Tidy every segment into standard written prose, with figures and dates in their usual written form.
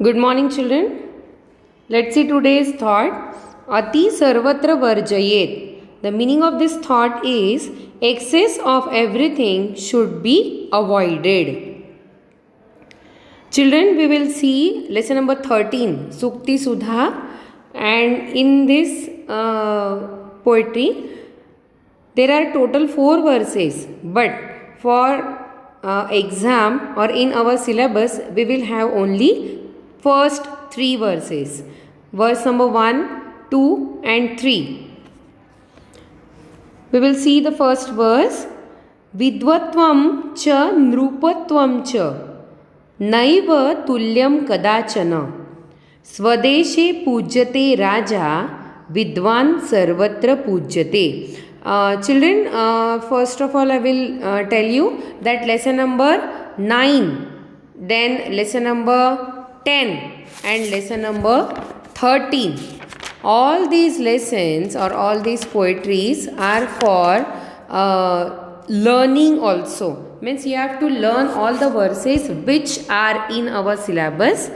Good morning, children. Let's see today's thought. Ati sarvatra varjayet. The meaning of this thought is excess of everything should be avoided. Children, we will see lesson number 13, Sukti Sudha. And in this poetry, there are total 4 verses. But for exam or in our syllabus, we will have only first 3 verses. Verse number 1, 2 and 3. We will see the first verse. Vidvatvam cha nrupatvam cha naiva tulyam kadachana स्वदेशे पूज्यते राजा विद्वान सर्वत्र पूज्यते. Children, first of all I will tell you that lesson number 9, then lesson number 10 and lesson number 13. All these lessons or all these poetries are for learning also. Means you have to learn all the verses which are in our syllabus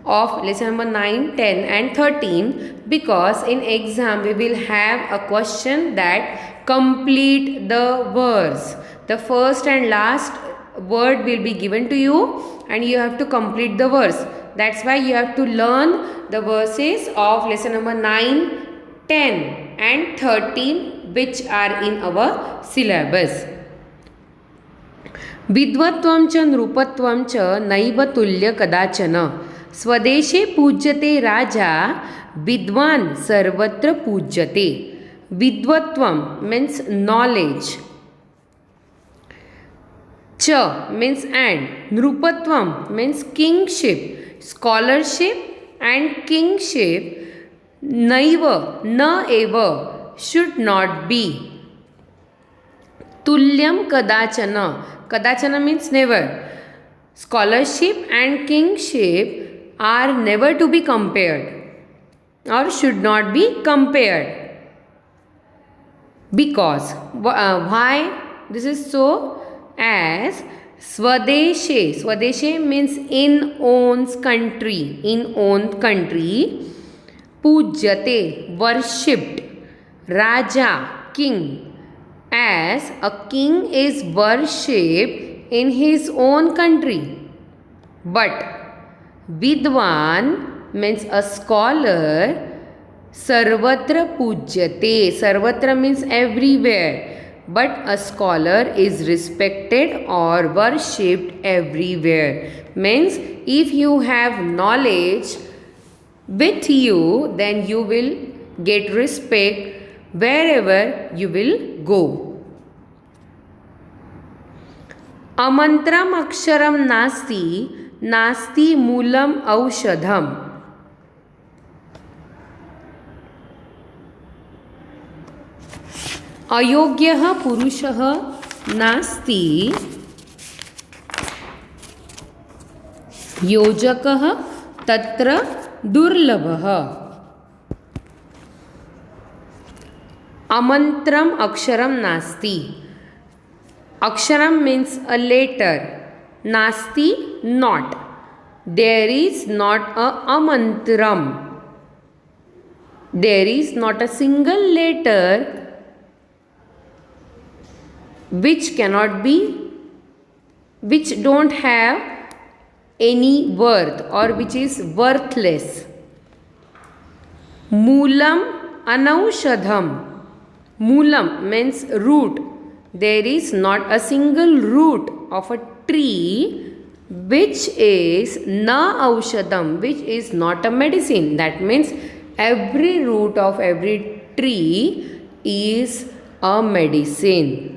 of lesson number 9, 10 and 13, because in exam we will have a question that complete the verse. The first and last word will be given to you and you have to complete the verse. That's why you have to learn the verses of lesson number 9, 10 and 13 which are in our syllabus. विद्वत्वं च नृपत्वं च नैव तुल्य कदाचन स्वदेशे पूज्यते राजा विद्वान सर्वत्र पूज्यते. Vidvatvam means knowledge. Cha means and. Nrupatvam means kingship, scholarship and kingship. Naiva, na eva, should not be. Tulyam kadachana. Kadachana means never. Scholarship and kingship are never to be compared or should not be compared. Because why this is so? As Swadeshe, Swadeshe means in owns country, in own country. Pujyate, worshipped. Raja, king. As a king is worshipped in his own country. But Vidwan means a scholar. Sarvatra pujyate. Sarvatra means everywhere. But a scholar is respected or worshipped everywhere. Means if you have knowledge with you, then you will get respect wherever you will go. Amantram aksharam nasti, nasti moolam aushadham. अयोग्यः पुरुषः नास्ति योजकः तत्र दुर्लभः. अमन्त्रम अक्षरम नास्ति. Aksharam means a letter. Nasti, not. There is not a amantram. There is not a single letter which cannot be, which don't have any worth or which is worthless. Moolam anaushadham. Moolam means root. There is not a single root of a tree which is na aushadham, which is not a medicine. That means every root of every tree is a medicine.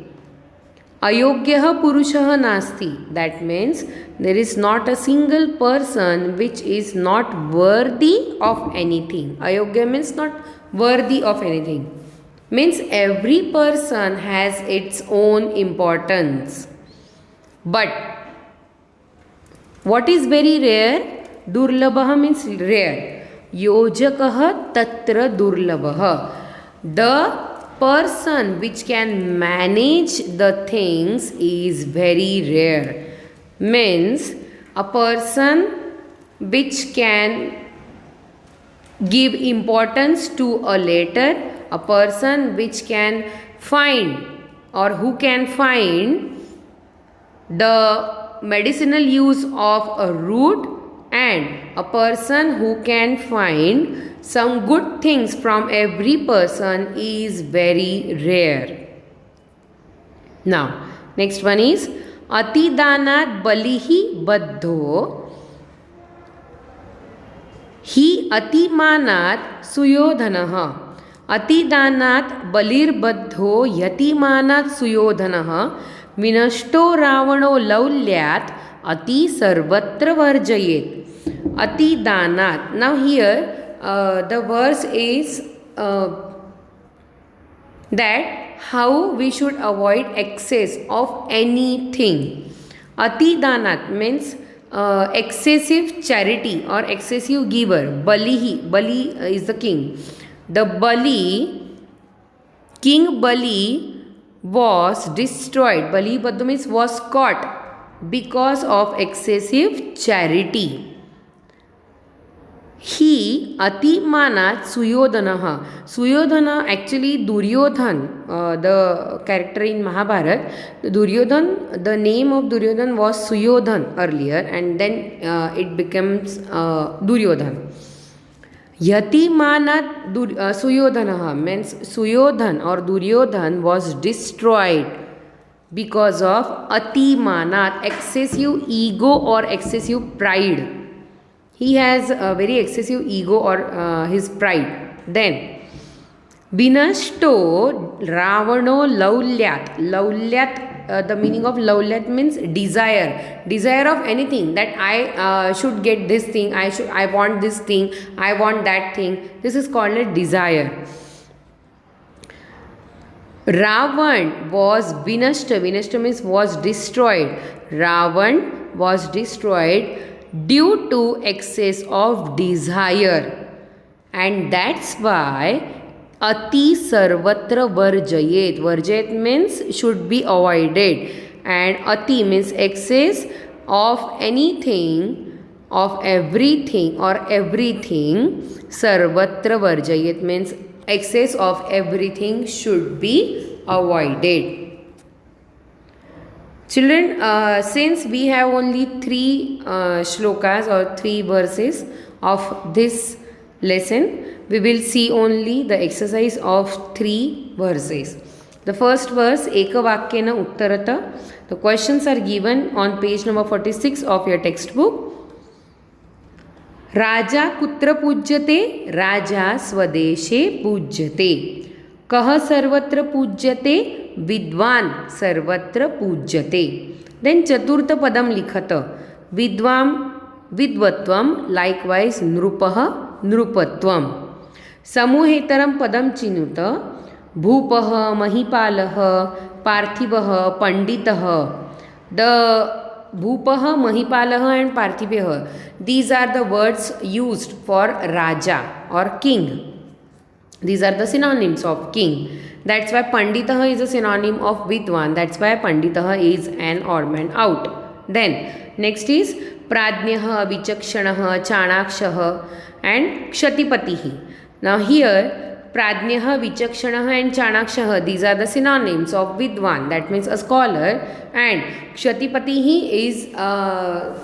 Ayogyah purushah nasti. That means there is not a single person which is not worthy of anything. Ayogya means not worthy of anything. Means every person has its own importance. But what is very rare? Durlabha means rare. Yojakah tatra durlabha. The person which can manage the things is very rare. Means a person which can give importance to a letter, a person which can find or who can find the medicinal use of a root, and a person who can find some good things from every person is very rare. Now, next one is Atidanat Balihi Baddho Hi Atimanat Suyodhanah. Atidanat Balirbadho Yatimanat Suyodhanah Vinashto Ravano Laulyat Ati Sarvatra Varjayet. Atidanat. Now here the verse is that how we should avoid excess of anything. Atidanat means excessive charity or excessive giver. Balihi, Bali is the king. The Bali, King Bali was destroyed. Bali Baddu means was caught because of excessive charity. He Atimanat Suyodhanaha. Suyodhana actually Duryodhan, the character in Mahabharat. Duryodhan, the name of Duryodhan was Suyodhan earlier, and then it becomes Duryodhan. Yatimanat Suyodhanaha means Suyodhan or Duryodhan was destroyed because of Atimanat, excessive ego or excessive pride. He has a very excessive ego or his pride. Then, Vinashto Ravano Laulyat. Laulyat, the meaning of Laulyat means desire. Desire of anything, that I should get this thing, I want this thing, I want that thing. This is called a desire. Ravan was Vinashta. Vinashta means was destroyed. Ravan was destroyed due to excess of desire, and that's why Ati Sarvatra Varjayet. Varjayet means should be avoided, and Ati means excess of anything, of everything or everything. Sarvatra Varjayet means excess of everything should be avoided. Children, since we have only 3 shlokas or 3 verses of this lesson, we will see only the exercise of 3 verses. The first verse, Ekavakyena Uttarata. The questions are given on page number 46 of your textbook. Raja Kutra Pujyate, Raja Swadeshe Pujyate. Kah Sarvatra Pujyate, Vidwan Sarvatra Pujyate. Then Chaturtha Padam Likhata. Vidvam Vidvatvam, likewise Nrupaha Nrupatvam. Samuhetaram Padam Chinuta. Bhupaha Mahipalaha Parthibah Panditaha. The Bhupaha, Mahipalaha and Parthibeha, these are the words used for Raja or king. These are the synonyms of king. That's why Panditaha is a synonym of Vidwan. That's why Panditaha is an odd man out. Then next is Pradnyaha, Vichakshanaha, Chanakshaha and Kshatipatihi. Now here Pradnyaha, Vichakshanaha and Chanakshaha, these are the synonyms of Vidwan, that means a scholar, and Kshatipatihi is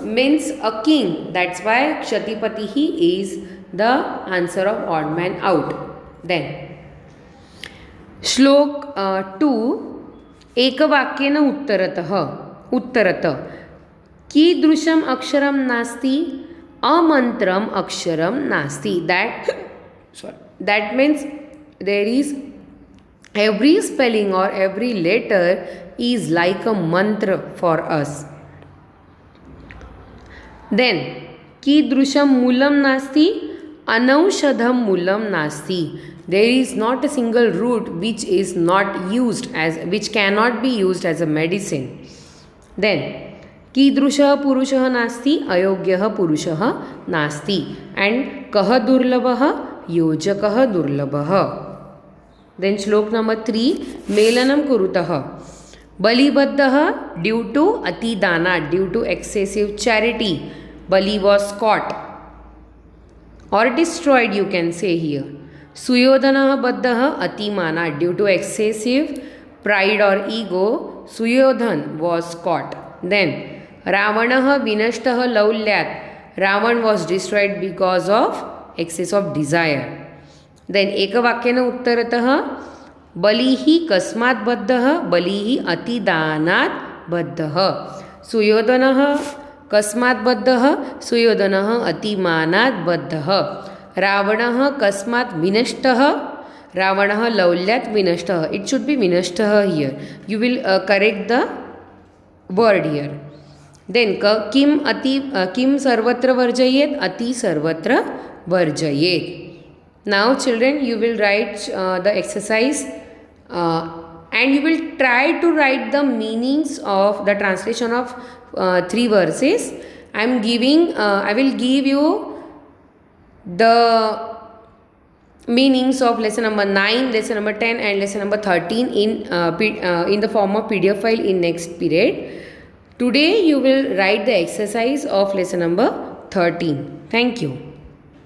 means a king. That's why Kshatipatihi is the answer of odd man out. Then Shlok 2, Ekavakyena Uttarata. Kidrusham aksharam nasti, amantram aksharam nasti. That means there is every spelling or every letter is like a mantra for us. Then Kidrusham mulam nasti, anaushadham mulam nasti. There is not a single root which is not used as, which cannot be used as a medicine. Then Kidrusha Purusha nasti, ayogyaha Purusha nasti. And Kaha Durlabaha, Yojakaha Durlabaha. Then Shlok number 3, Melanam Kurutaha. Balibaddaha, due to Atidana, due to excessive charity. Bali was caught. or destroyed, you can say here. Suyodhanah baddhah atimanat. Due to excessive pride or ego, Suyodhan was caught. Then Ravanah vinashtah laulyat. Ravan was destroyed because of excess of desire. Then एकवाक्येन उत्तरतः बलिः कस्मात् बद्धः बलिः अतिदानात् बद्धः. सुयोधनः कस्मात् बद्धः सुयोधनः अतिमानात् बद्धः. रावणः कस्मात् विनष्टः रावणः लौल्यात् विनष्टः. It should be विनष्टः here. You will correct the word here. Then किम सर्वत्र वर्जयेत् अति सर्वत्र वर्जयेत्. Now children, you will write the exercise and you will try to write the meanings of the translation of 3 verses. I will give you the meanings of lesson number 9, lesson number 10 and lesson number 13 in the form of PDF file in next period. Today you will write the exercise of lesson number 13. Thank you.